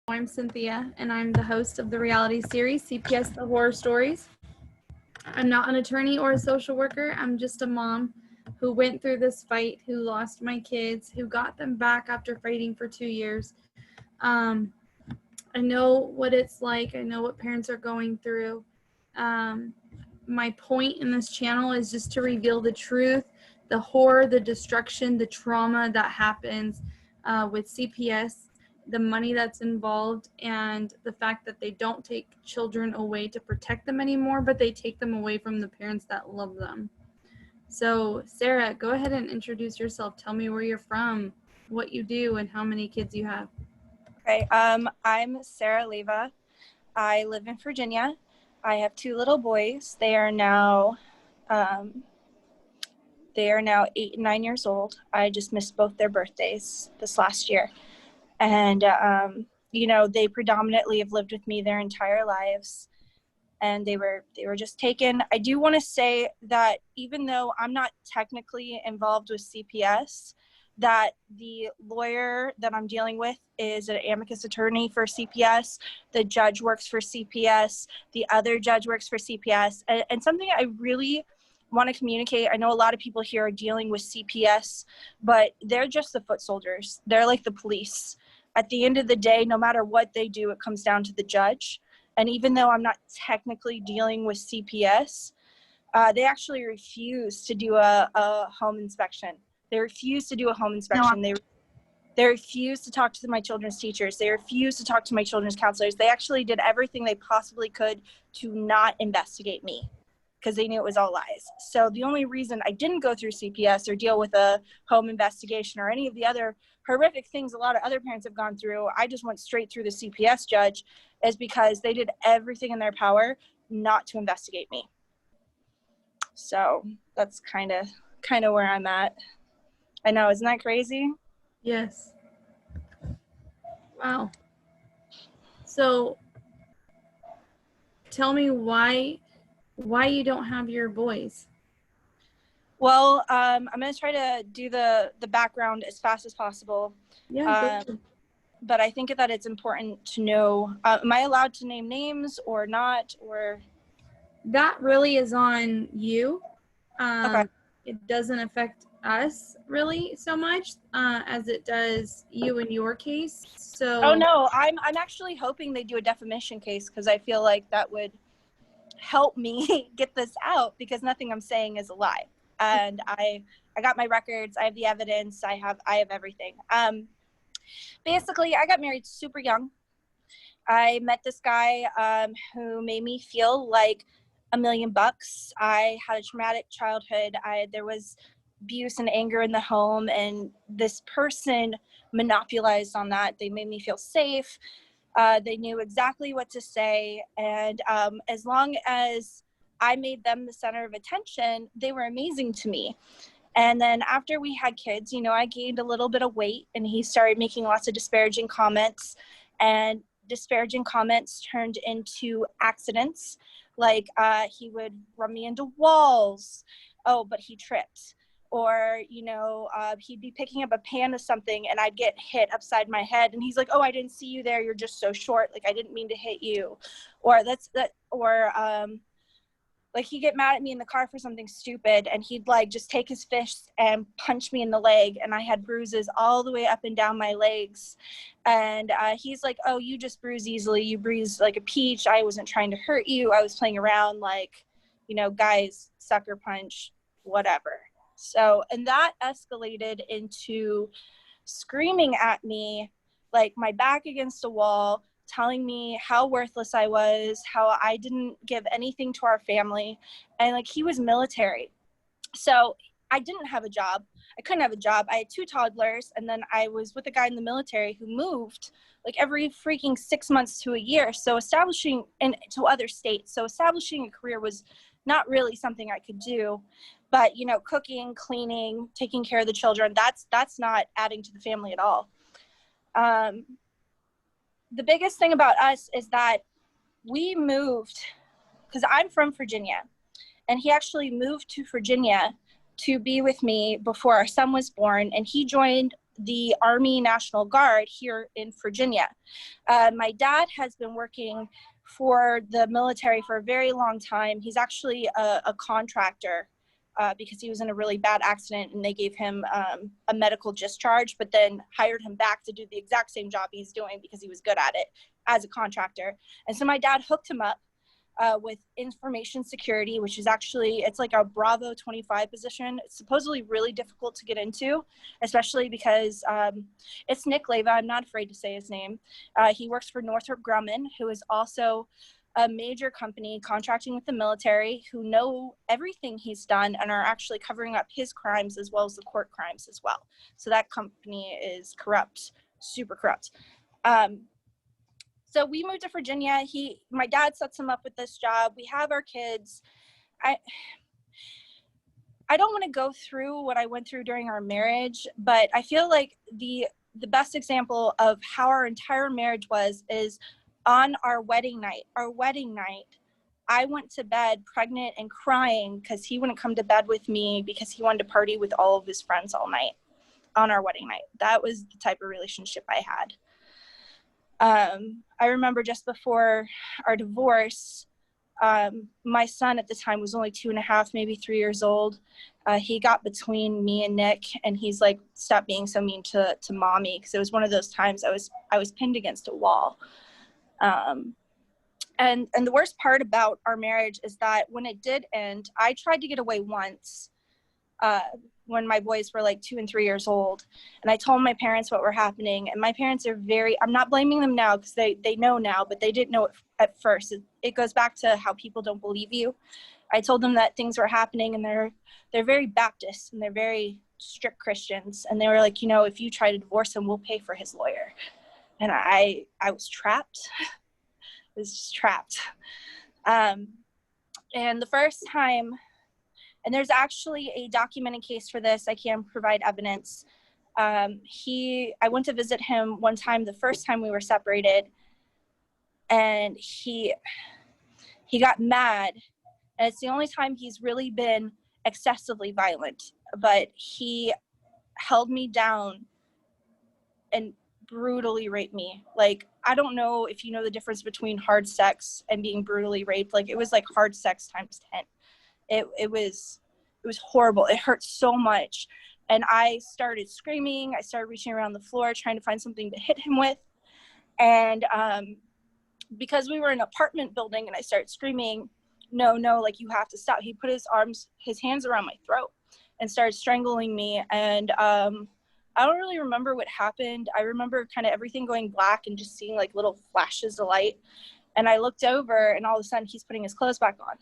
I'm Cynthia, and I'm the host of the reality series, CPS Horror Stories. I'm not an attorney or a social worker. I'm just a mom who went through this fight, who lost my kids, who got them back after fighting for 2 years. I know what it's like. I know what parents are going through. My point in this channel is just to reveal the truth, the horror, the destruction, the trauma that happens with CPS, the money that's involved, and the fact that they don't take children away to protect them anymore, but they take them away from the parents that love them. So, Sarah, go ahead and introduce yourself. Tell me where you're from, what you do, and how many kids you have. Okay, I'm Sarah Leva. I live in Virginia. I have 2 little boys. They are now 8 and 9 years old. I just missed both their birthdays this last year. And, they predominantly have lived with me their entire lives. And they were just taken. I do want to say that even though I'm not technically involved with CPS, that the lawyer that I'm dealing with is an amicus attorney for CPS. The judge works for CPS. The other judge works for CPS. And something I really want to communicate, I know a lot of people here are dealing with CPS, but they're just the foot soldiers. They're like the police. At the end of the day, no matter what they do, it comes down to the judge. And even though I'm not technically dealing with CPS, they actually refuse to do a home inspection. They refuse to do a home inspection. No. They refuse to talk to my children's teachers. They refuse to talk to my children's counselors. They actually did everything they possibly could to not investigate me because they knew it was all lies. So the only reason I didn't go through CPS or deal with a home investigation or any of the other horrific things a lot of other parents have gone through, I just went straight through the CPS judge, is because they did everything in their power not to investigate me. So that's kind of where I'm at. I know, isn't that crazy? Yes. Wow. So tell me why you don't have your boys. Well, I'm going to try to do the background as fast as possible. Yeah. But I think that it's important to know, am I allowed to name names or not? Or that really is on you. Okay. It doesn't affect us really so much as it does you in your case. So Oh no, I'm actually hoping they do a defamation case because I feel like that would help me get this out, because nothing I'm saying is a lie. And I got my records, I have the evidence, I have everything. Basically, I got married super young. I met this guy who made me feel like $1 million. I had a traumatic childhood. There was abuse and anger in the home, and this person monopolized on that. They made me feel safe. They knew exactly what to say, and as long as I made them the center of attention, they were amazing to me. And then after we had kids, I gained a little bit of weight, and he started making lots of disparaging comments, and disparaging comments turned into accidents. Like he would run me into walls. Oh, but he tripped. Or, he'd be picking up a pan of something and I'd get hit upside my head. And he's like, oh, I didn't see you there. You're just so short. Like, I didn't mean to hit you. Or like he'd get mad at me in the car for something stupid, and he'd like just take his fist and punch me in the leg, and I had bruises all the way up and down my legs. And he's like, oh, you just bruise easily, you bruise like a peach, I wasn't trying to hurt you, I was playing around, like, guys sucker punch, whatever. So, and that escalated into screaming at me, like my back against a wall, telling me how worthless I was, how I didn't give anything to our family. And like, he was military. So I didn't have a job. I couldn't have a job. I had 2 toddlers. And then I was with a guy in the military who moved like every freaking 6 months to a year. So establishing to other states. So establishing a career was not really something I could do. But, cooking, cleaning, taking care of the children, that's not adding to the family at all. The biggest thing about us is that we moved, because I'm from Virginia, and he actually moved to Virginia to be with me before our son was born, and he joined the Army National Guard here in Virginia. My dad has been working for the military for a very long time. He's actually a contractor because he was in a really bad accident and they gave him a medical discharge, but then hired him back to do the exact same job he's doing because he was good at it as a contractor. And so my dad hooked him up with information security, which is actually, it's like a Bravo 25 position. It's supposedly really difficult to get into, especially because it's Nick Leva. I'm not afraid to say his name. He works for Northrop Grumman, who is also a major company contracting with the military, who know everything he's done and are actually covering up his crimes as well as the court crimes as well. So that company is corrupt, super corrupt. So we moved to Virginia. My dad sets him up with this job. We have our kids. I don't want to go through what I went through during our marriage, but I feel like the best example of how our entire marriage is on our wedding night. Our wedding night, I went to bed pregnant and crying because he wouldn't come to bed with me because he wanted to party with all of his friends all night on our wedding night. That was the type of relationship I had. I remember just before our divorce, my son at the time was only 2.5, maybe 3 years old. He got between me and Nick, and he's like, "Stop being so mean to mommy," because it was one of those times I was pinned against a wall. And the worst part about our marriage is that when it did end, I tried to get away once. When my boys were like 2 and 3 years old, and I told my parents what were happening, and my parents are I'm not blaming them now because they know now, but they didn't know it at first. It goes back to how people don't believe you. I told them that things were happening, and they're very Baptist and they're very strict Christians, and they were like, if you try to divorce him, we'll pay for his lawyer. And I was trapped. I was just trapped. And the first time, and there's actually a documented case for this. I can provide evidence. I went to visit him one time, the first time we were separated, and he got mad. And it's the only time he's really been excessively violent, but he held me down and brutally raped me. Like, I don't know if you know the difference between hard sex and being brutally raped. Like, it was like hard sex times 10. It was horrible. It hurt so much. And I started screaming. I started reaching around the floor, trying to find something to hit him with. And because we were in an apartment building and I started screaming, no, like, you have to stop. He put his hands around my throat and started strangling me. And I don't really remember what happened. I remember kind of everything going black and just seeing like little flashes of light. And I looked over, and all of a sudden he's putting his clothes back on.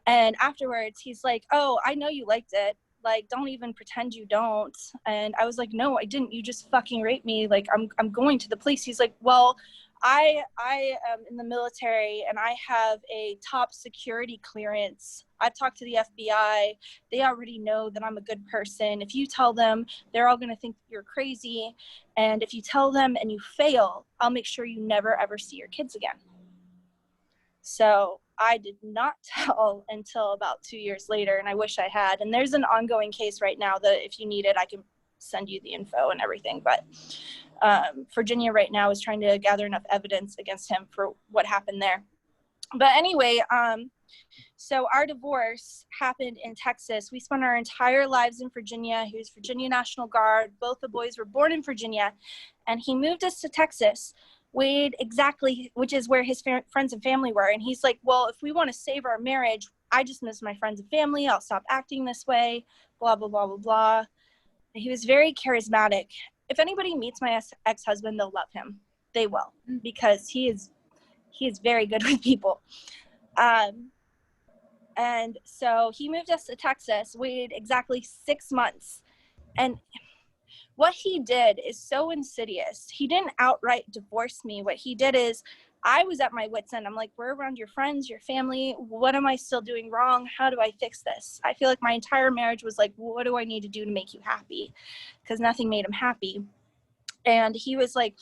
And afterwards, he's like, "Oh, I know you liked it. Like, don't even pretend you don't." And I was like, "No, I didn't. You just fucking raped me. Like, I'm going to the police." He's like, "Well, I am in the military and I have a top security clearance. I've talked to the FBI. They already know that I'm a good person. If you tell them, they're all going to think you're crazy. And if you tell them and you fail, I'll make sure you never, ever see your kids again." So I did not tell until about 2 years later, and I wish I had. And there's an ongoing case right now that if you need it, I can send you the info and everything. But Virginia right now is trying to gather enough evidence against him for what happened there. But anyway, so our divorce happened in Texas. We spent our entire lives in Virginia. He was Virginia National Guard. Both the boys were born in Virginia. And he moved us to Texas, which is where his friends and family were. And he's like, "Well, if we want to save our marriage, I just miss my friends and family. I'll stop acting this way, blah, blah, blah, blah, blah." He was very charismatic. If anybody meets my ex-husband, they'll love him. They will, because he is very good with people. And so he moved us to Texas, waited exactly 6 months. And what he did is so insidious. He didn't outright divorce me. What he did is, I was at my wit's end. I'm like, "We're around your friends, your family. What am I still doing wrong? How do I fix this?" I feel like my entire marriage was like, what do I need to do to make you happy? Because nothing made him happy. And he was like,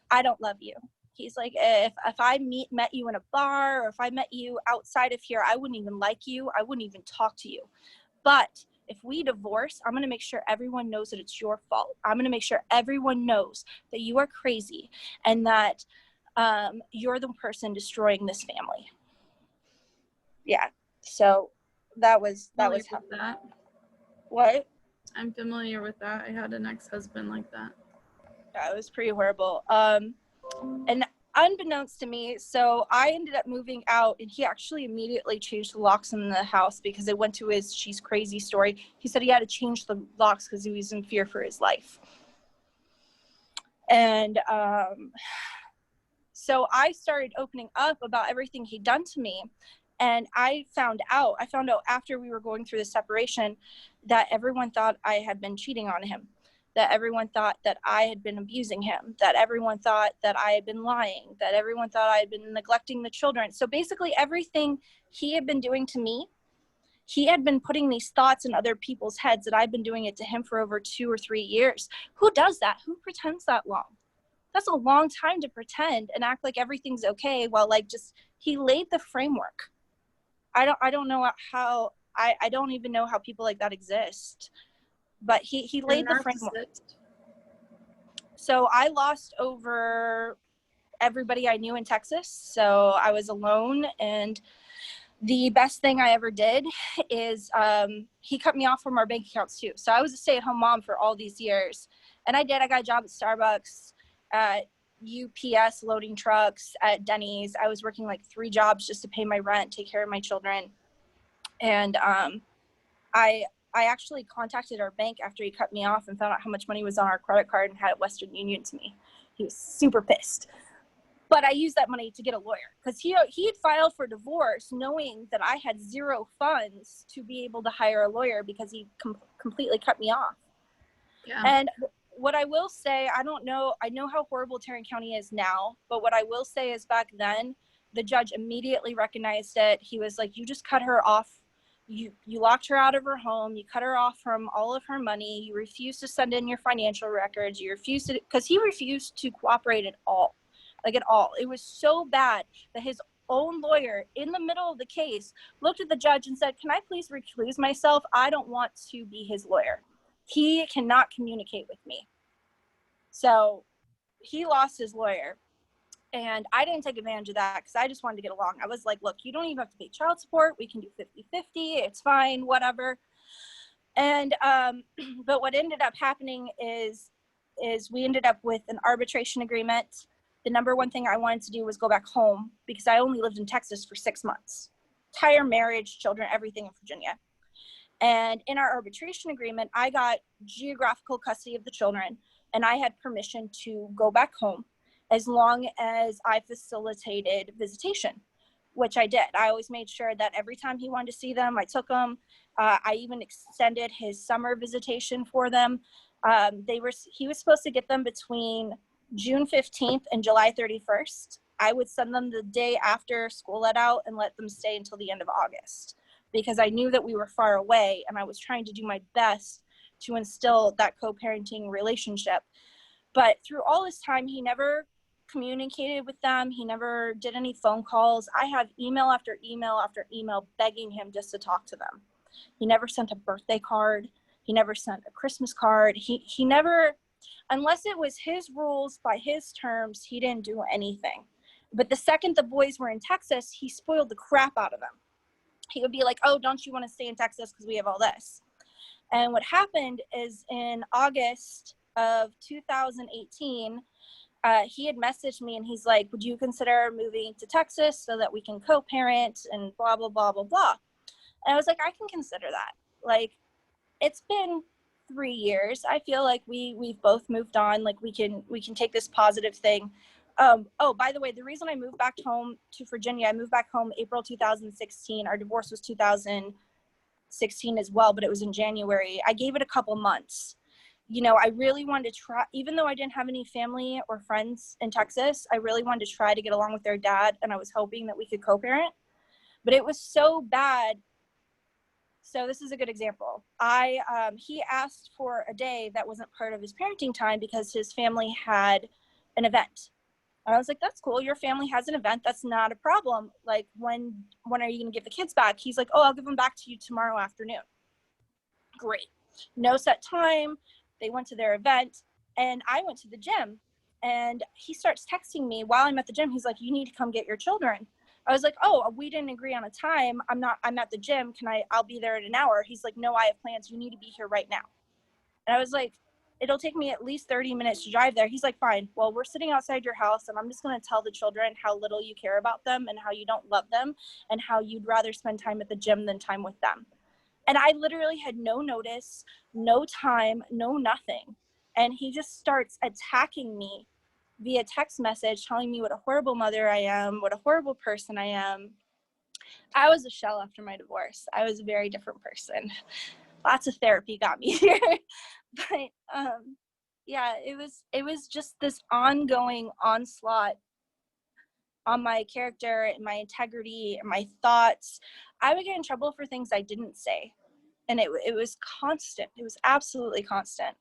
"I don't love you." He's like, if I met you in a bar, or if I met you outside of here, I wouldn't even like you. I wouldn't even talk to you. But if we divorce, I'm going to make sure everyone knows that it's your fault. I'm going to make sure everyone knows that you are crazy and that you're the person destroying this family. Yeah. So that was how. That. What? I'm familiar with that. I had an ex-husband like that. Yeah, it was pretty horrible. And unbeknownst to me, so I ended up moving out, and he actually immediately changed the locks in the house because it went to his "she's crazy" story. He said he had to change the locks because he was in fear for his life. And so I started opening up about everything he'd done to me. And I found out after we were going through the separation that everyone thought I had been cheating on him, that everyone thought that I had been abusing him, that everyone thought that I had been lying, that everyone thought I had been neglecting the children. So basically everything he had been doing to me, he had been putting these thoughts in other people's heads that I've been doing it to him for over 2 or 3 years. Who does that? Who pretends that long? That's a long time to pretend and act like everything's okay while he laid the framework. I don't know how, I don't even know how people like that exist, but he laid the framework. So I lost over everybody I knew in Texas. So I was alone, and the best thing I ever did is he cut me off from our bank accounts too. So I was a stay-at-home mom for all these years, and I got a job at Starbucks, at UPS loading trucks, at Denny's. I was working 3 jobs just to pay my rent, take care of my children. And I actually contacted our bank after he cut me off and found out how much money was on our credit card and had it Western Union to me. He was super pissed. But I used that money to get a lawyer because he had filed for divorce knowing that I had 0 funds to be able to hire a lawyer because he completely cut me off. Yeah. And what I will say, I know how horrible Tarrant County is now, but what I will say is back then, the judge immediately recognized it. He was like, you just cut her off. You locked her out of her home. You cut her off from all of her money. You refused to send in your financial records. You refused to, because he refused to cooperate at all. At all. It was so bad that his own lawyer in the middle of the case looked at the judge and said, can I please recluse myself? I don't want to be his lawyer. He cannot communicate with me. So he lost his lawyer. And I didn't take advantage of that because I just wanted to get along. I was like, look, you don't even have to pay child support. We can do 50-50. It's fine, whatever. And but what ended up happening is we ended up with an arbitration agreement. The number one thing I wanted to do was go back home because I only lived in Texas for 6 months. Entire marriage, children, everything in Virginia. And in our arbitration agreement, I got geographical custody of the children, and I had permission to go back home as long as I facilitated visitation, which I did. I always made sure that every time he wanted to see them, I took them. I even extended his summer visitation for them. He was supposed to get them between June 15th and July 31st. I would send them the day after school let out and let them stay until the end of August because I knew that we were far away, and I was trying to do my best to instill that co-parenting relationship. But through all this time, he never communicated with them. He never did any phone calls. I have email after email after email begging him just to talk to them. He never sent a birthday card. He never sent a Christmas card. He never, unless it was his rules by his terms, he didn't do anything. But the second the boys were in Texas, he spoiled the crap out of them. He would be like, oh, don't you want to stay in Texas because we have all this? And what happened is in August of 2018, he had messaged me and he's like, would you consider moving to Texas so that we can co-parent and blah, blah, blah, blah, blah. And I was like, I can consider that. Like, it's been 3 years. I feel like we've both moved on. Like we can take this positive thing. Oh, by the way, the reason I moved back home to Virginia, I moved back home April 2016. Our divorce was 2016 as well, but it was in January. I gave it a couple months. You know, I really wanted to try, even though I didn't have any family or friends in Texas, I really wanted to try to get along with their dad, and I was hoping that we could co-parent. But it was so bad. So this is a good example. He asked for a day that wasn't part of his parenting time because his family had an event. And I was like, that's cool. Your family has an event. That's not a problem. Like, when are you going to give the kids back? He's like, oh, I'll give them back to you tomorrow afternoon. Great. No set time. They went to their event, and I went to the gym. And he starts texting me while I'm at the gym. He's like, you need to come get your children. I was like, oh, we didn't agree on a time. I'm at the gym. I'll be there in an hour. He's like, no, I have plans. You need to be here right now. And I was like, it'll take me at least 30 minutes to drive there. He's like, fine. Well, we're sitting outside your house, and I'm just going to tell the children how little you care about them and how you don't love them and how you'd rather spend time at the gym than time with them. And I literally had no notice, no time, no nothing. And he just starts attacking me via text message, telling me what a horrible mother I am, what a horrible person I am. I was a shell after my divorce. I was a very different person. Lots of therapy got me here. But yeah, it was just this ongoing onslaught on my character and my integrity and my thoughts. I would get in trouble for things I didn't say. And it was constant. It was absolutely constant.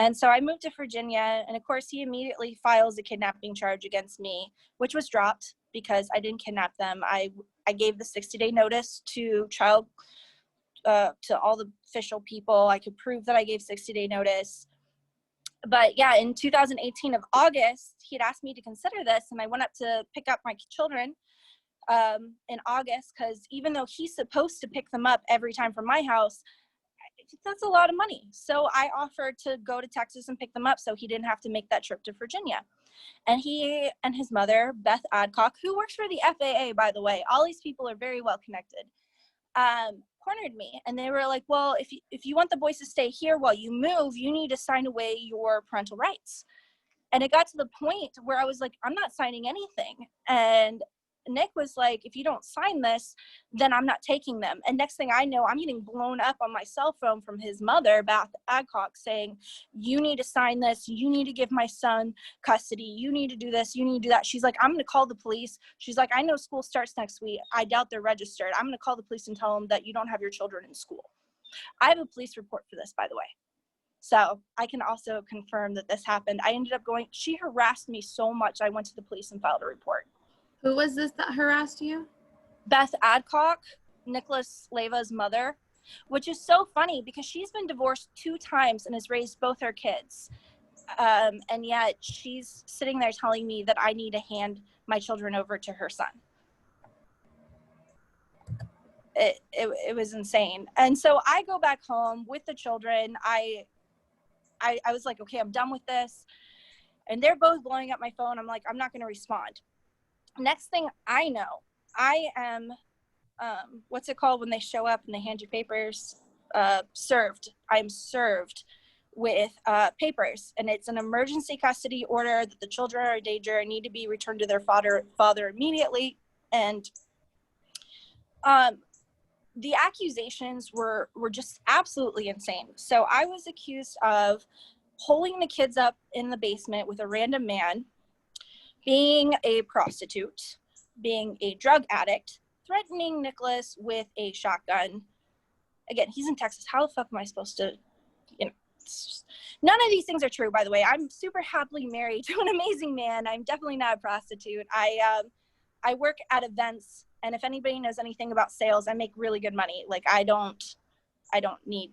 And so I moved to Virginia, and of course he immediately files a kidnapping charge against me, which was dropped because I didn't kidnap them. I gave the 60-day notice to all the official people. I could prove that I gave 60-day notice. But yeah, in 2018 of August, he'd asked me to consider this, and I went up to pick up my children in August, because even though he's supposed to pick them up every time from my house, that's a lot of money. So I offered to go to Texas and pick them up so he didn't have to make that trip to Virginia. And he and his mother, Beth Adcock, who works for the FAA, by the way, all these people are very well connected, cornered me. And they were like, well, if you want the boys to stay here while you move, you need to sign away your parental rights. And it got to the point where I was like, I'm not signing anything. And Nick was like, if you don't sign this, then I'm not taking them. And next thing I know, I'm getting blown up on my cell phone from his mother, Beth Adcock, saying, you need to sign this. You need to give my son custody. You need to do this. You need to do that. She's like, I'm going to call the police. She's like, I know school starts next week. I doubt they're registered. I'm going to call the police and tell them that you don't have your children in school. I have a police report for this, by the way. So I can also confirm that this happened. I ended up she harassed me so much, I went to the police and filed a report. Who was this that harassed you? Beth Adcock, Nicholas Leva's mother, which is so funny because she's been divorced 2 times and has raised both her kids. And yet she's sitting there telling me that I need to hand my children over to her son. It was insane. And so I go back home with the children. I was like, okay, I'm done with this. And they're both blowing up my phone. I'm like, I'm not going to respond. Next thing I know, I am, what's it called when they show up and they hand you papers? Served. I'm served with papers. And it's an emergency custody order that the children are in danger and need to be returned to their father immediately. And the accusations were just absolutely insane. So I was accused of holding the kids up in the basement with a random man, being a prostitute, being a drug addict, threatening Nicholas with a shotgun. Again, he's in Texas. How the fuck am I supposed to, none of these things are true, by the way. I'm super happily married to an amazing man. I'm definitely not a prostitute. I work at events, and if anybody knows anything about sales, I make really good money. Like, I don't need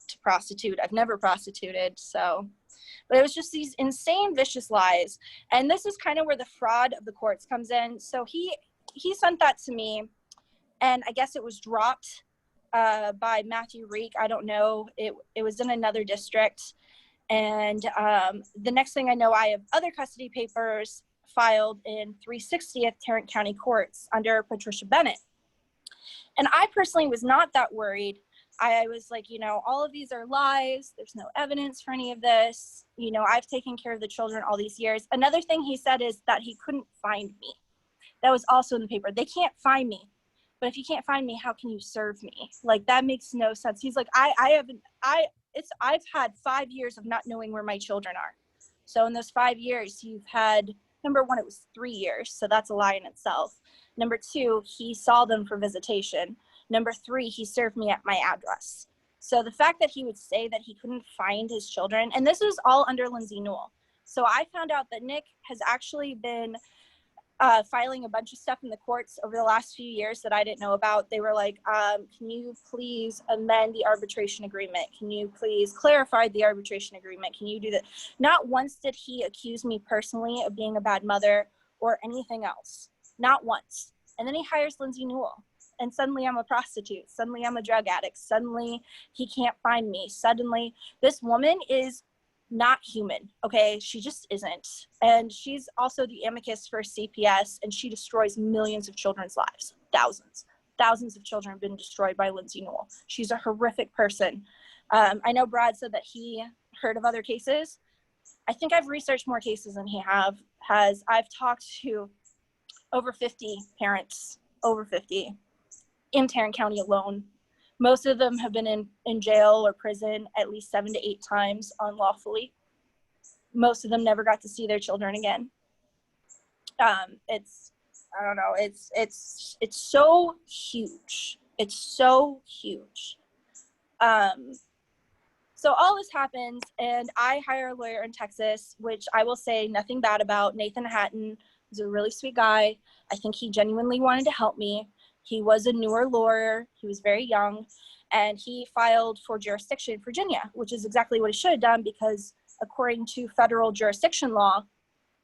to prostitute. I've never prostituted, so. But it was just these insane, vicious lies. And this is kind of where the fraud of the courts comes in. So he sent that to me, and I guess it was dropped by Matthew Reek. I don't know. It was in another district. And the next thing I know, I have other custody papers filed in 360th Tarrant County Courts under Patricia Bennett. And I personally was not that worried. I was like, all of these are lies. There's no evidence for any of this. I've taken care of the children all these years. Another thing he said is that he couldn't find me. That was also in the paper. They can't find me. But if you can't find me, how can you serve me? Like, that makes no sense. He's like, I've had 5 years of not knowing where my children are. So in those 5 years, you've had, number one, it was 3 years. So that's a lie in itself. Number 2, he saw them for visitation. Number 3, he served me at my address. So the fact that he would say that he couldn't find his children, and this was all under Lindsay Newell. So I found out that Nick has actually been filing a bunch of stuff in the courts over the last few years that I didn't know about. They were like, can you please amend the arbitration agreement? Can you please clarify the arbitration agreement? Can you do that? Not once did he accuse me personally of being a bad mother or anything else. Not once. And then he hires Lindsay Newell. And suddenly I'm a prostitute. Suddenly I'm a drug addict. Suddenly he can't find me. Suddenly this woman is not human, okay? She just isn't. And she's also the amicus for CPS, and she destroys millions of children's lives. Thousands of children have been destroyed by Lindsay Newell. She's a horrific person. I know Brad said that he heard of other cases. I think I've researched more cases than he has. I've talked to over 50 parents, over 50, in Tarrant County alone. Most of them have been in jail or prison at least 7 to 8 times unlawfully. Most of them never got to see their children again. It's, I don't know, it's so huge. It's so huge. So all this happens, and I hire a lawyer in Texas, which I will say nothing bad about. Nathan Hatton is a really sweet guy. I think he genuinely wanted to help me. He was a newer lawyer. He was very young, and he filed for jurisdiction in Virginia, which is exactly what he should have done, because according to federal jurisdiction law,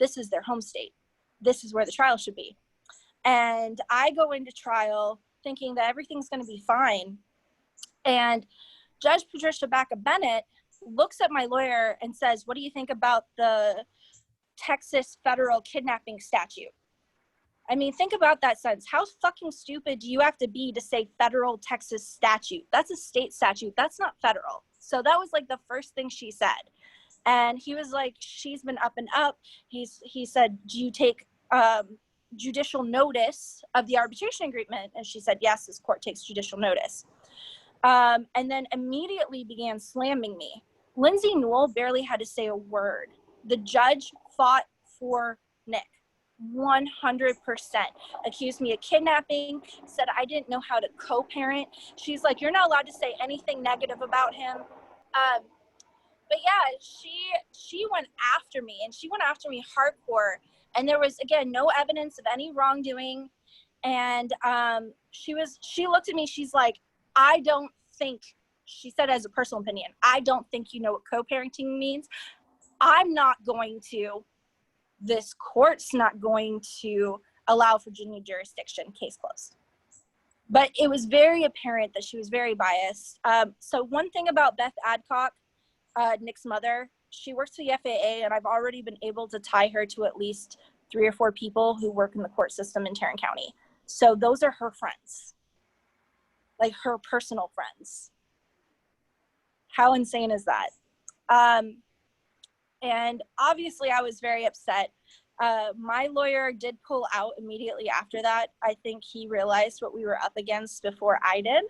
this is their home state. This is where the trial should be. And I go into trial thinking that everything's going to be fine. And Judge Patricia Baca-Bennett looks at my lawyer and says, "What do you think about the Texas federal kidnapping statute?" I mean, think about that sentence. How fucking stupid do you have to be to say federal Texas statute? That's a state statute. That's not federal. So that was like the first thing she said. And he was like, she's been up and up. He said, do you take judicial notice of the arbitration agreement? And she said, yes, this court takes judicial notice. And then immediately began slamming me. Lindsay Newell barely had to say a word. The judge fought for Nick. 100%. Accused me of kidnapping, said I didn't know how to co-parent. She's like, you're not allowed to say anything negative about him. But yeah, she went after me, and she went after me hardcore. And there was, again, no evidence of any wrongdoing. And she looked at me, she's like, I don't think, she said as a personal opinion, I don't think you know what co-parenting means. I'm not going to, this court's not going to allow Virginia jurisdiction, case closed. But it was very apparent that she was very biased. So one thing about Beth Adcock, Nick's mother, she works for the FAA, and I've already been able to tie her to at least 3 or 4 people who work in the court system in Tarrant County. So those are her friends, like her personal friends. How insane is that? And obviously I was very upset. My lawyer did pull out immediately after that. I think he realized what we were up against before I did.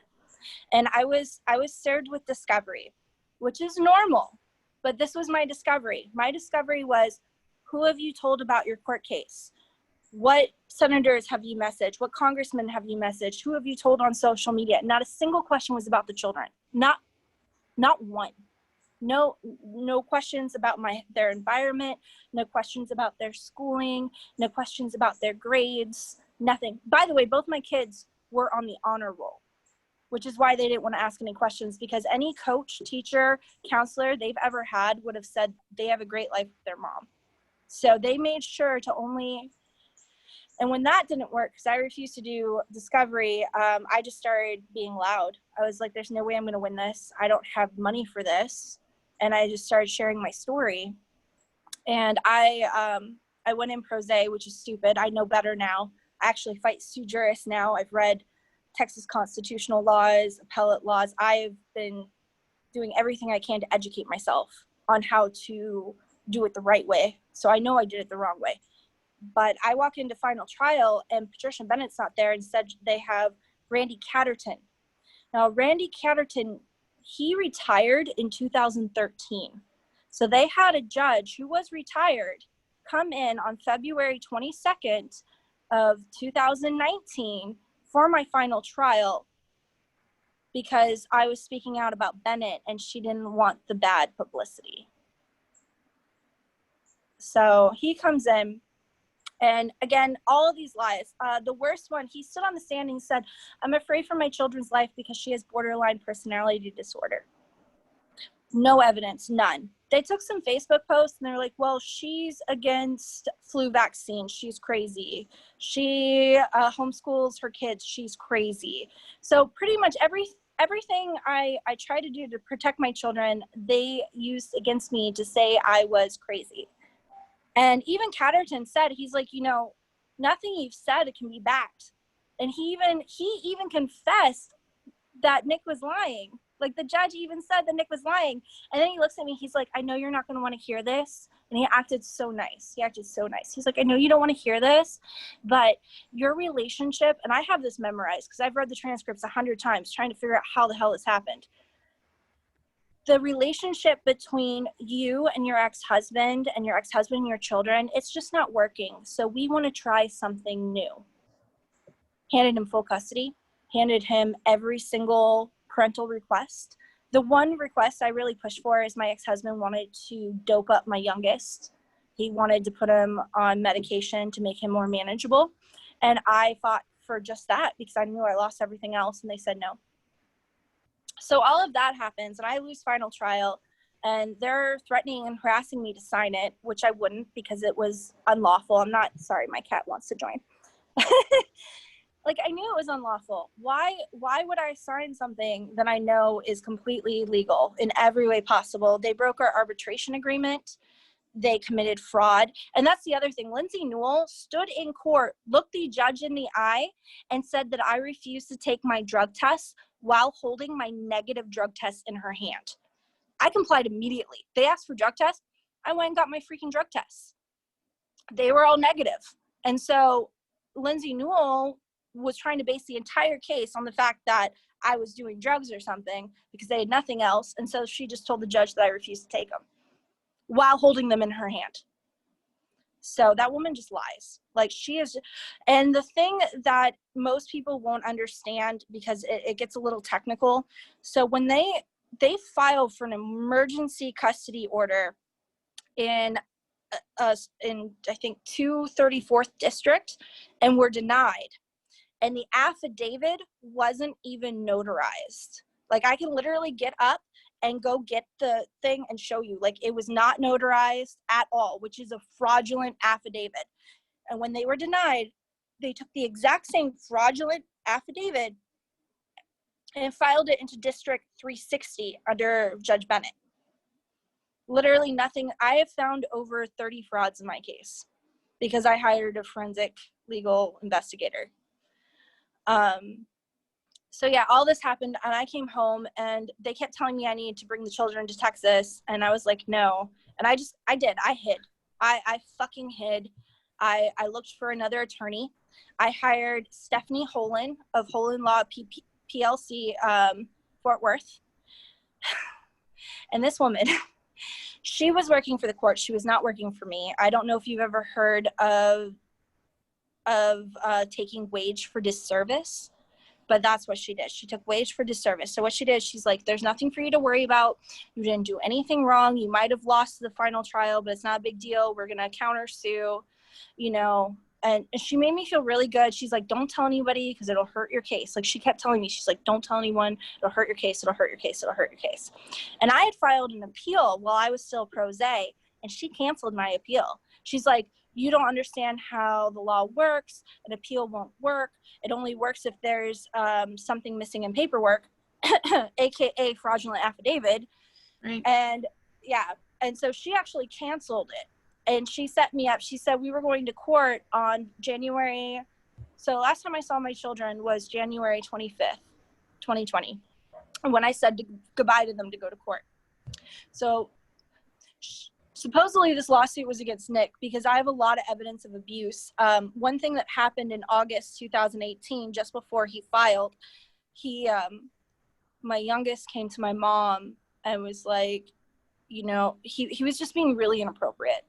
And I was served with discovery, which is normal, but this was my discovery. My discovery was, who have you told about your court case? What senators have you messaged? What congressmen have you messaged? Who have you told on social media? Not a single question was about the children. Not one. No questions about their environment, no questions about their schooling, no questions about their grades, nothing. By the way, both my kids were on the honor roll, which is why they didn't want to ask any questions, because any coach, teacher, counselor they've ever had would have said they have a great life with their mom. So they made sure to only, and when that didn't work, because I refused to do discovery, I just started being loud. I was like, there's no way I'm going to win this. I don't have money for this. And I just started sharing my story. And I went in pro se, which is stupid. I know better now. I actually fight sui juris now. I've read Texas constitutional laws, appellate laws. I've been doing everything I can to educate myself on how to do it the right way. So I know I did it the wrong way. But I walk into final trial, and Patricia Bennett's not there. Instead, they have Randy Catterton. Now, Randy Catterton, he retired in 2013. So they had a judge who was retired come in on February 22nd of 2019 for my final trial, because I was speaking out about Bennett and she didn't want the bad publicity. So he comes in, And again, all of these lies. The worst one, he stood on the stand and he said, "I'm afraid for my children's life because she has borderline personality disorder." No evidence, none. They took some Facebook posts and they're like, well, she's against flu vaccine. She's crazy. She homeschools her kids. She's crazy. So pretty much everything I try to do to protect my children, they used against me to say I was crazy. And even Catterton said, he's like, you know, nothing you've said can be backed. And he even confessed that Nick was lying. Like, the judge even said that Nick was lying. And then he looks at me, he's like, "I know you're not going to want to hear this." And he acted so nice. He's like, "I know you don't want to hear this, but your relationship," and I have this memorized because I've read the transcripts 100 times trying to figure out how the hell this happened. The relationship between you and your ex-husband and your children, it's just not working. So we want to try something new. Handed him full custody, handed him every single parental request. The one request I really pushed for is my ex-husband wanted to dope up my youngest. He wanted to put him on medication to make him more manageable. And I fought for just that because I knew I lost everything else, and they said no. So all of that happens, and I lose final trial, and they're threatening and harassing me to sign it, which I wouldn't because it was unlawful. I'm not, sorry, my cat wants to join. Like, I knew it was unlawful. Why would I sign something that I know is completely illegal in every way possible? They broke our arbitration agreement. They committed fraud. And that's the other thing. Lindsay Newell stood in court, looked the judge in the eye, and said that I refused to take my drug test while holding my negative drug test in her hand. I complied immediately. They asked for drug tests. I went and got my freaking drug tests. They were all negative. And so Lindsay Newell was trying to base the entire case on the fact that I was doing drugs or something because they had nothing else. And so she just told the judge that I refused to take them while holding them in her hand. So that woman just lies. Like, she is. And the thing that most people won't understand, because it gets a little technical. So when they filed for an emergency custody order in I think 234th district and were denied. And the affidavit wasn't even notarized. Like, I can literally get up and go get the thing and show you. Like, it was not notarized at all, which is a fraudulent affidavit. And when they were denied, they took the exact same fraudulent affidavit and filed it into District 360 under Judge Bennett. Literally nothing. I have found over 30 frauds in my case because I hired a forensic legal investigator. So yeah, all this happened, and I came home, and they kept telling me I needed to bring the children to Texas, and I was like, no. And I hid. I fucking hid. I looked for another attorney. I hired Stephanie Holen of Holen Law PLC, Fort Worth. And this woman, she was working for the court. She was not working for me. I don't know if you've ever heard of taking wage for disservice, but that's what she did. She took wage for disservice. So what she did, she's like, there's nothing for you to worry about. You didn't do anything wrong. You might have lost the final trial, but it's not a big deal. We're going to countersue, you know. And she made me feel really good. She's like, don't tell anybody because it'll hurt your case. Like, she kept telling me, she's like, don't tell anyone. It'll hurt your case. It'll hurt your case. It'll hurt your case. And I had filed an appeal while I was still pro se, and she canceled my appeal. She's like, you don't understand how the law works. An appeal won't work. It only works if there's something missing in paperwork, AKA fraudulent affidavit. Right. And yeah, and so she actually canceled it. And she set me up. She said we were going to court on January. So last time I saw my children was January 25th, 2020. And when I said goodbye to them to go to court. So supposedly this lawsuit was against Nick because I have a lot of evidence of abuse. One thing that happened in August 2018, just before he filed, my youngest came to my mom and was like, you know, he was just being really inappropriate.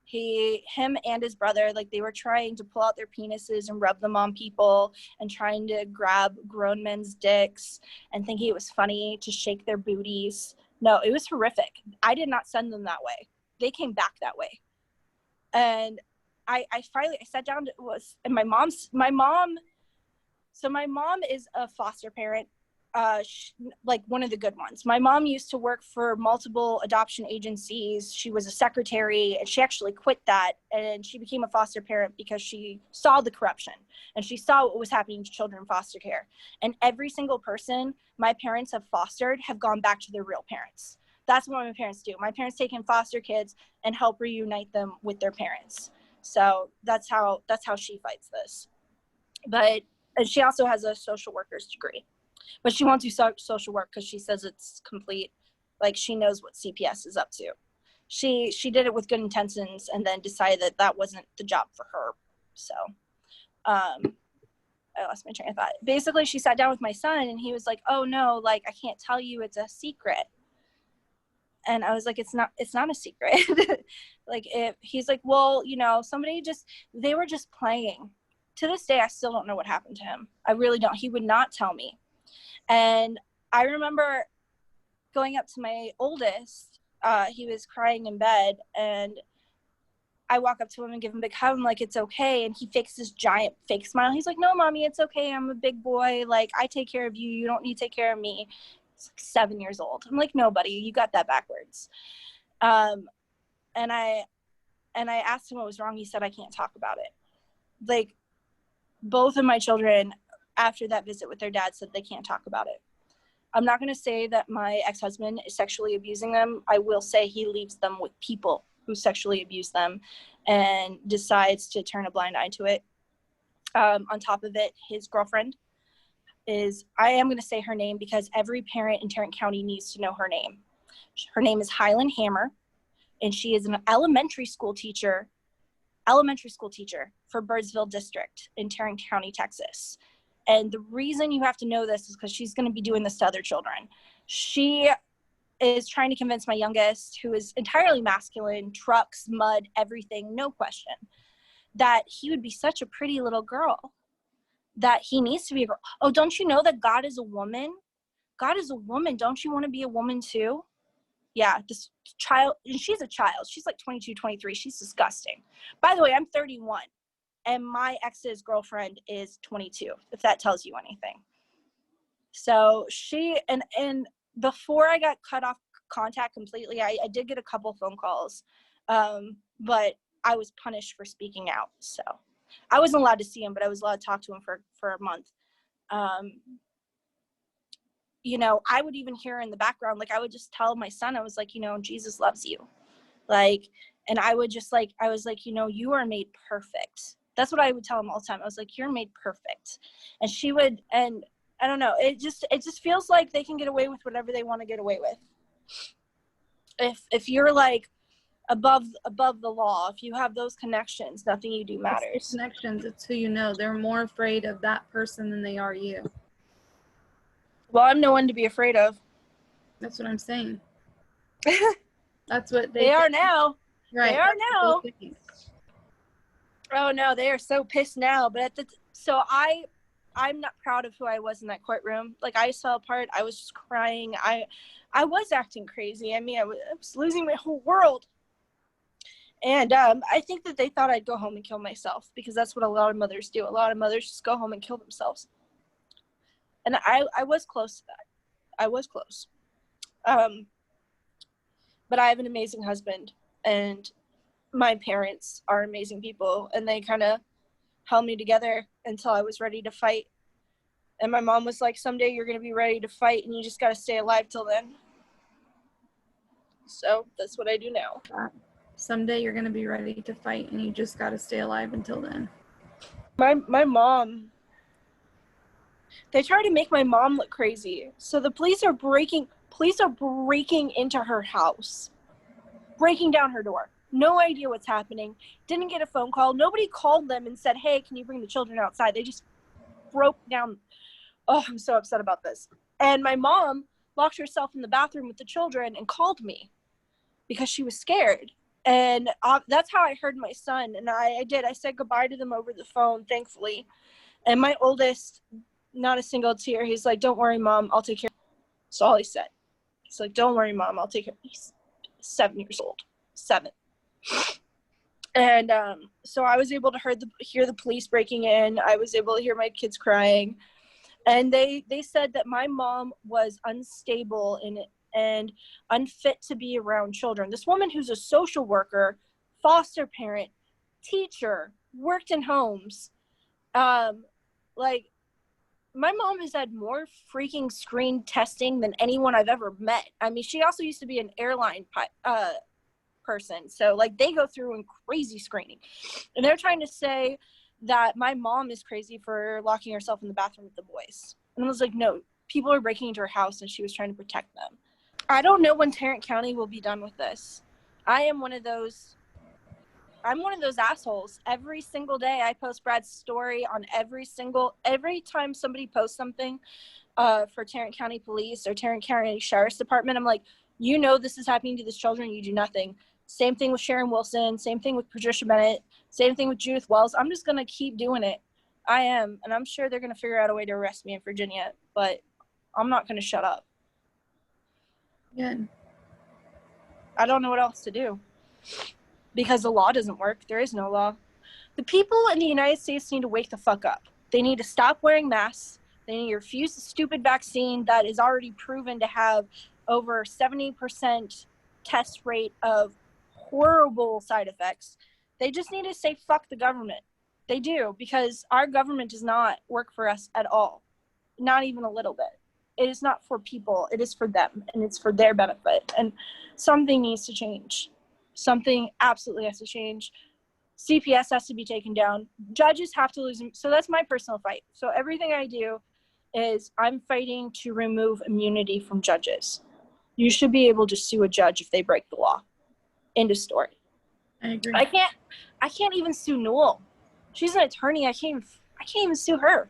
Him and his brother, like, they were trying to pull out their penises and rub them on people and trying to grab grown men's dicks and thinking it was funny to shake their booties. No, it was horrific. I did not send them that way. They came back that way. And I finally, I sat down and my mom is a foster parent, like one of the good ones. My mom used to work for multiple adoption agencies. She was a secretary, and she actually quit that, and she became a foster parent because she saw the corruption and she saw what was happening to children in foster care. And every single person my parents have fostered have gone back to their real parents. That's what my parents do. My parents take in foster kids and help reunite them with their parents. So that's how she fights this. And she also has a social worker's degree, but she won't do social work because she says it's complete. Like, she knows what CPS is up to. She did it with good intentions and then decided that wasn't the job for her. So, I lost my train of thought. Basically, she sat down with my son and he was like, "Oh no, like, I can't tell you, it's a secret." And I was like, it's not a secret. Like, he's like, well, you know, they were just playing. To this day, I still don't know what happened to him. I really don't. He would not tell me. And I remember going up to my oldest, he was crying in bed, and I walk up to him and give him a big hug. I'm like, it's okay. And he fakes this giant fake smile. He's like, no, mommy, it's okay. I'm a big boy. Like, I take care of you. You don't need to take care of me. He's like 7 years old. I'm like, no, buddy, you got that backwards. And I asked him what was wrong. He said, I can't talk about it. Like, both of my children, after that visit with their dad, said they can't talk about it. I'm not going to say that my ex-husband is sexually abusing them. I will say he leaves them with people who sexually abuse them and decides to turn a blind eye to it. On top of it, his girlfriend is, I am going to say her name because every parent in Tarrant County needs to know her name. Her name is Highland Hammer, and she is an elementary school teacher for Birdsville District in Tarrant County, Texas. And the reason you have to know this is because she's going to be doing this to other children. She is trying to convince my youngest, who is entirely masculine, trucks, mud, everything, no question, that he would be such a pretty little girl, that he needs to be a girl. Oh, don't you know that God is a woman? God is a woman. Don't you want to be a woman too? Yeah, this child, and she's a child. She's like 22, 23. She's disgusting. By the way, I'm 31, and my ex's girlfriend is 22, if that tells you anything. So she, and before I got cut off contact completely, I did get a couple phone calls, but I was punished for speaking out. So I wasn't allowed to see him, but I was allowed to talk to him for a month. You know, I would even hear in the background, like, I would just tell my son, I was like, you know, Jesus loves you. Like, and I would just like, I was like, you know, you are made perfect. That's what I would tell him all the time. I was like, you're made perfect. And she would, and I don't know, it just feels like they can get away with whatever they want to get away with. If you're like above the law, if you have those connections, nothing you do matters. It's connections, it's who you know. They're more afraid of that person than they are you. Well, I'm no one to be afraid of. That's what I'm saying. That's what they are now. Right. They are now. Oh no, they are so pissed now. But I'm not proud of who I was in that courtroom. Like, I fell apart. I was just crying. I was acting crazy. I mean, I was losing my whole world. And I think that they thought I'd go home and kill myself, because that's what a lot of mothers do. A lot of mothers just go home and kill themselves. And I was close to that. I was close. But I have an amazing husband, and my parents are amazing people, and they kind of held me together until I was ready to fight. And my mom was like, someday you're going to be ready to fight, and you just got to stay alive till then. So that's what I do now. Someday you're going to be ready to fight, and you just got to stay alive until then. My mom, they try to make my mom look crazy. So the police are breaking into her house, breaking down her door. No idea what's happening. Didn't get a phone call. Nobody called them and said, hey, can you bring the children outside? They just broke down. Oh, I'm so upset about this. And my mom locked herself in the bathroom with the children and called me because she was scared. And that's how I heard my son. And I did. I said goodbye to them over the phone, thankfully. And my oldest, not a single tear. He's like, don't worry, Mom, I'll take care of you. That's all he said. He's like, don't worry, Mom, I'll take care of you. He's 7 years old. 7. And so I was able to hear the police breaking in. I was able to hear my kids crying. And they said that my mom was unstable and unfit to be around children. This woman who's a social worker, foster parent, teacher, worked in homes. Like, my mom has had more freaking screen testing than anyone I've ever met. I mean, she also used to be an airline person. So, like, they go through and crazy screening. And they're trying to say that my mom is crazy for locking herself in the bathroom with the boys. And I was like, no, people are breaking into her house and she was trying to protect them. I don't know when Tarrant County will be done with this. I'm one of those assholes. Every single day I post Brad's story on every time somebody posts something for Tarrant County Police or Tarrant County Sheriff's Department, I'm like, you know this is happening to these children, you do nothing. Same thing with Sharon Wilson, same thing with Patricia Bennett, same thing with Judith Wells. I'm just going to keep doing it. I am, and I'm sure they're going to figure out a way to arrest me in Virginia, but I'm not going to shut up. Good. I don't know what else to do because the law doesn't work. There is no law. The people in the United States need to wake the fuck up. They need to stop wearing masks. They need to refuse the stupid vaccine that is already proven to have over 70% test rate of horrible side effects. They just need to say fuck the government. They do, because our government does not work for us at all. Not even a little bit. It is not for people. It is for them, and it's for their benefit. And something needs to change. Something absolutely has to change. CPS has to be taken down. Judges have to lose. So that's my personal fight. So everything I do is I'm fighting to remove immunity from judges. You should be able to sue a judge if they break the law. End of story. I agree. I can't even sue Newell. She's an attorney. I can't even sue her.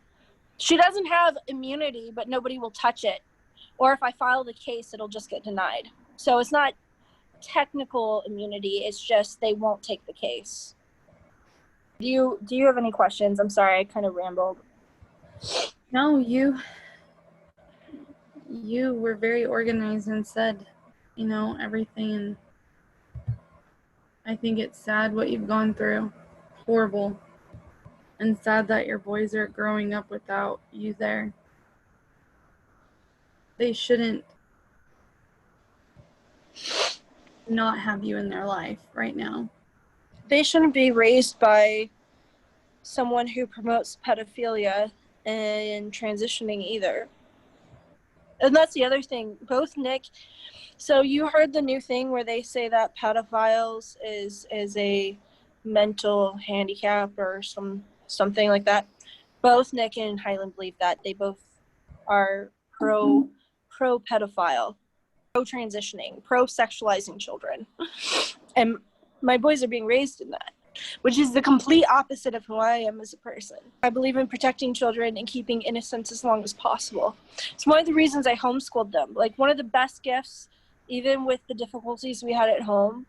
She doesn't have immunity, but nobody will touch it. Or if I file the case, it'll just get denied. So it's not technical immunity. It's just they won't take the case. Do you have any questions? I'm sorry, I kind of rambled. No, you were very organized and said, everything. And I think it's sad what you've gone through. Horrible. And sad that your boys are growing up without you there. They shouldn't not have you in their life right now. They shouldn't be raised by someone who promotes pedophilia and transitioning either. And that's the other thing. Both Nick, so you heard the new thing where they say that pedophiles is a mental handicap or something like that. Both Nick and Highland believe that. They both are pro pedophile, pro transitioning, pro sexualizing children. And my boys are being raised in that, which is the complete opposite of who I am as a person. I believe in protecting children and keeping innocence as long as possible. It's one of the reasons I homeschooled them. Like, one of the best gifts, even with the difficulties we had at home,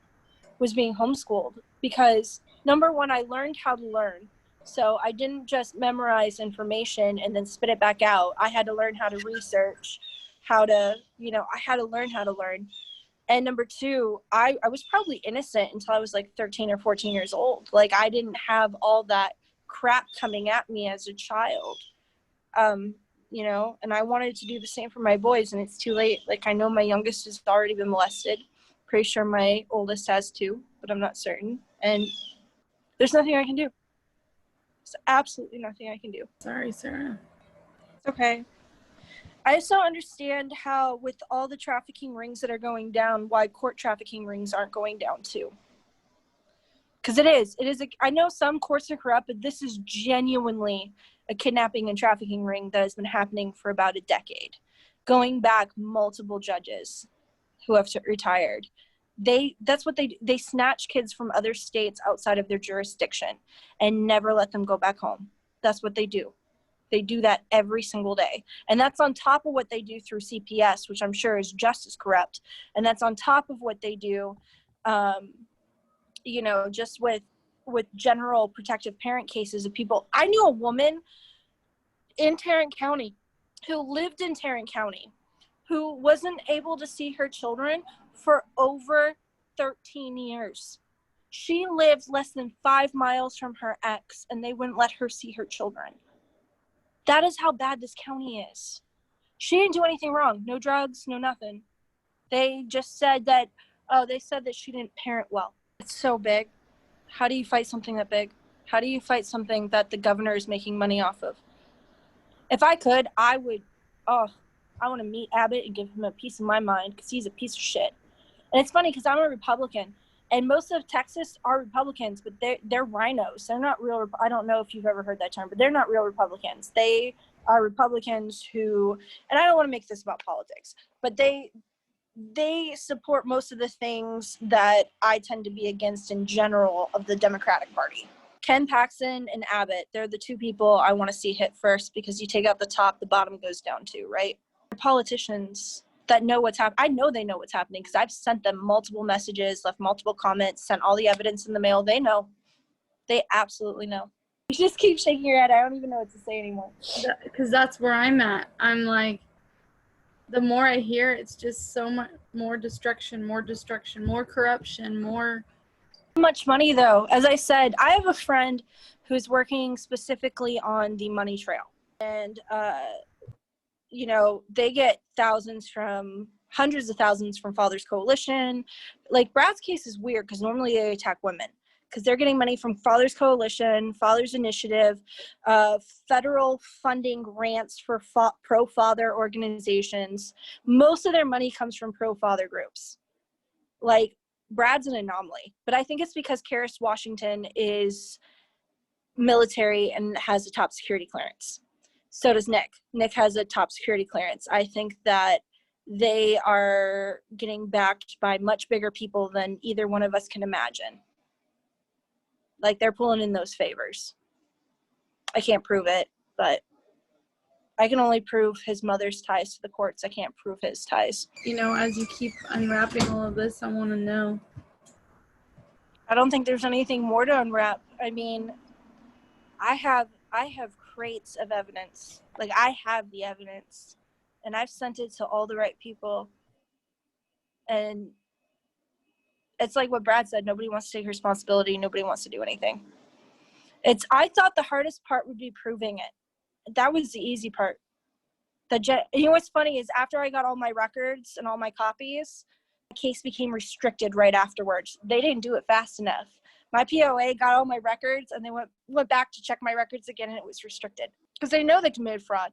was being homeschooled. Because, number one, I learned how to learn. So I didn't just memorize information and then spit it back out. I had to learn how to research, I had to learn how to learn. And number two, I was probably innocent until I was like 13 or 14 years old. Like, I didn't have all that crap coming at me as a child, and I wanted to do the same for my boys, and it's too late. Like, I know my youngest has already been molested. Pretty sure my oldest has too, but I'm not certain. And there's nothing I can do. There's absolutely nothing I can do. Sorry, Sarah. It's okay. I just don't understand how, with all the trafficking rings that are going down, why court trafficking rings aren't going down too. Because it is. I know some courts are corrupt, but this is genuinely a kidnapping and trafficking ring that has been happening for about a decade. Going back multiple judges who have retired. That's what they do. They snatch kids from other states outside of their jurisdiction and never let them go back home. That's what they do. They do that every single day. And that's on top of what they do through CPS, which I'm sure is just as corrupt. And that's on top of what they do, just with general protective parent cases of people. I knew a woman in Tarrant County who lived in Tarrant County who wasn't able to see her children for over 13 years. She lived less than 5 miles from her ex, and they wouldn't let her see her children. That is how bad this county is. She didn't do anything wrong. No drugs, no nothing. They just said that, they said that she didn't parent well. It's so big. How do you fight something that big? How do you fight something that the governor is making money off of? If I could, I would, I want to meet Abbott and give him a piece of my mind, because he's a piece of shit. And it's funny because I'm a Republican, and most of Texas are Republicans, but they're rhinos. They're not real. I don't know if you've ever heard that term, but they're not real Republicans. They are Republicans who, and I don't want to make this about politics, but they support most of the things that I tend to be against in general of the Democratic Party. Ken Paxton and Abbott, they're the two people I want to see hit first, because you take out the top, the bottom goes down too, right? Politicians that know what's happening. I know they know what's happening because I've sent them multiple messages, left multiple comments, sent all the evidence in the mail. They know. They absolutely know. You just keep shaking your head. I don't even know what to say anymore. Because that's where I'm at. I'm like, the more I hear, it's just so much more destruction, more corruption, more. Much money, though. As I said, I have a friend who's working specifically on the money trail. And, you know, they get hundreds of thousands from Fathers Coalition. Like, Brad's case is weird because normally they attack women, because they're getting money from Fathers Coalition, Fathers Initiative, federal funding grants for pro-father organizations. Most of their money comes from pro-father groups. Like, Brad's an anomaly, but I think it's because Karis Washington is military and has a top security clearance. So does Nick. Nick has a top security clearance. I think that they are getting backed by much bigger people than either one of us can imagine. Like, they're pulling in those favors. I can't prove it, but I can only prove his mother's ties to the courts. I can't prove his ties. You know, as you keep unwrapping all of this, I want to know. I don't think there's anything more to unwrap. I mean, I have crates of evidence. Like, I have the evidence, and I've sent it to all the right people. And it's like what Brad said, nobody wants to take responsibility. Nobody wants to do anything. I thought the hardest part would be proving it. That was the easy part. You know what's funny is after I got all my records and all my copies, the case became restricted right afterwards. They didn't do it fast enough. My POA got all my records, and they went back to check my records again, and it was restricted. Because they know they committed fraud.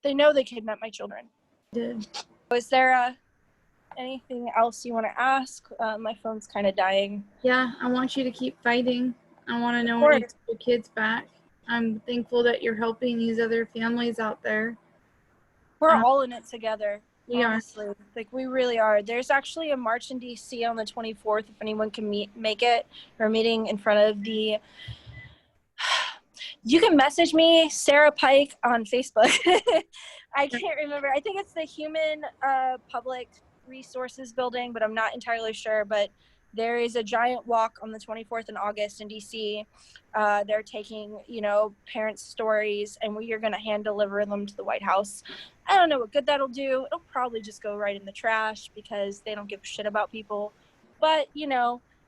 They know they kidnapped my children. Did. Was there anything else you want to ask? My phone's kind of dying. Yeah, I want you to keep fighting. I want to know when you get your kids back. I'm thankful that you're helping these other families out there. We're all in it together. We honestly are. Like, we really are. There's actually a march in DC on the 24th, if anyone can make it. We're meeting in front of the... You can message me, Sarah Pike, on Facebook. I can't remember. I think it's the Human Public Resources Building, but I'm not entirely sure. But there is a giant walk on the 24th in August in DC. They're taking, parents' stories, and we are going to hand deliver them to the White House. I don't know what good that'll do. It'll probably just go right in the trash because they don't give a shit about people. But,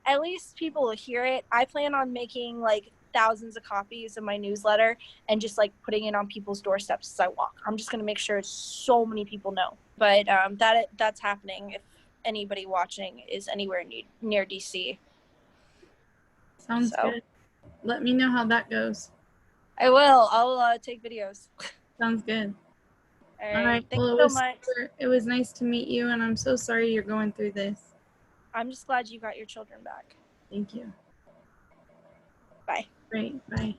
at least people will hear it. I plan on making, thousands of copies of my newsletter and just, putting it on people's doorsteps as I walk. I'm just going to make sure so many people know. But that's happening if anybody watching is anywhere near DC. Sounds good. Let me know how that goes. I will. I'll take videos. Sounds good. All right. Thank you so much. It was nice to meet you, and I'm so sorry you're going through this. I'm just glad you got your children back. Thank you. Bye. Great. Bye.